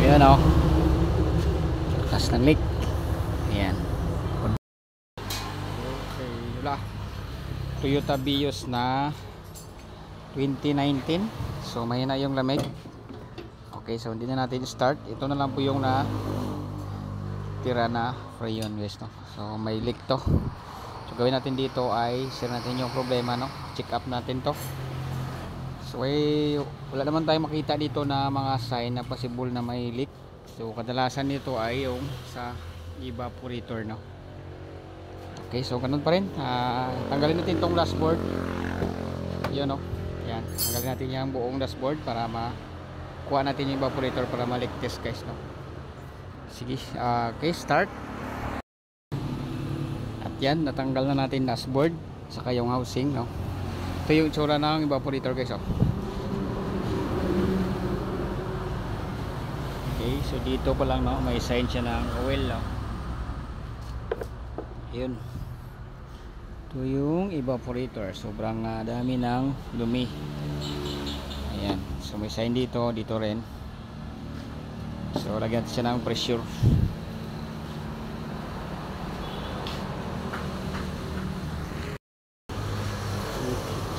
Ayan o, lakas ng leak. Ayan. Okay, wala. Toyota Vios na 2019. So mahina yung lamig. Okay, so hindi na natin start. Ito na lang po yung na tira na freon guys, no? So may leak to. So gawin natin dito ay share natin yung problema, no? Check up natin to. So wala naman tayong makita dito na mga sign na possible na may leak. So kadalasan nito ay yung sa evaporator, no? Okay, so ganun pa rin. Tanggalin natin tong dashboard. Yun, no? Yan, tanggalin natin yung buong dashboard para makuha natin yung evaporator para ma-leak test guys, no? Sige, okay, start. At yan, natanggal na natin dashboard saka yung housing, no? Ito yung itsura ng evaporator guys, oh. Okay, so dito pa lang, no, may sign siya ng oil, no? Yun, ito yung evaporator. Sobrang dami ng dumi. Ayan, so may sign dito, dito rin. So lagyan siya ng pressure.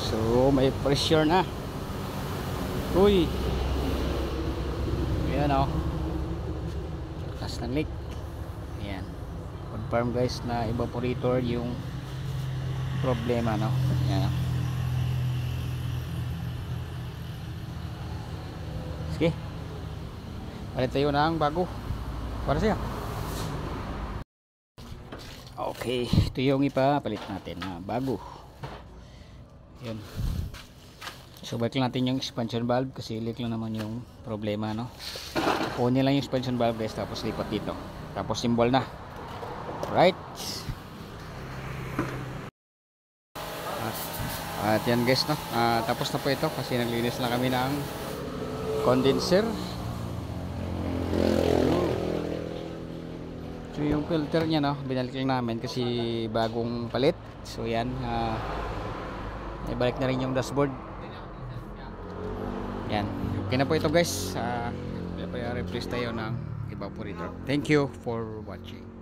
So may pressure na. Uy, ayan o, lakas ng leak. Ayan, confirm guys na evaporator yung problema, no? Ayan. Sige, palit tayo ng bago para siya. Okay, ito yung ipapalit natin na bago. Yun. So balik natin yung expansion valve kasi leak lang naman yung problema, no? Kunin lang yung expansion valve guys, tapos lipat dito, tapos symbol na. Right. At yan guys, no? Tapos na po ito kasi naglinis lang kami ng condenser. So yung filter nya, no, binalik lang namin kasi bagong palit. So yan, ibalik na rin yung dashboard. Yan, okay na po ito guys. Replace tayo ng evaporator. Thank you for watching.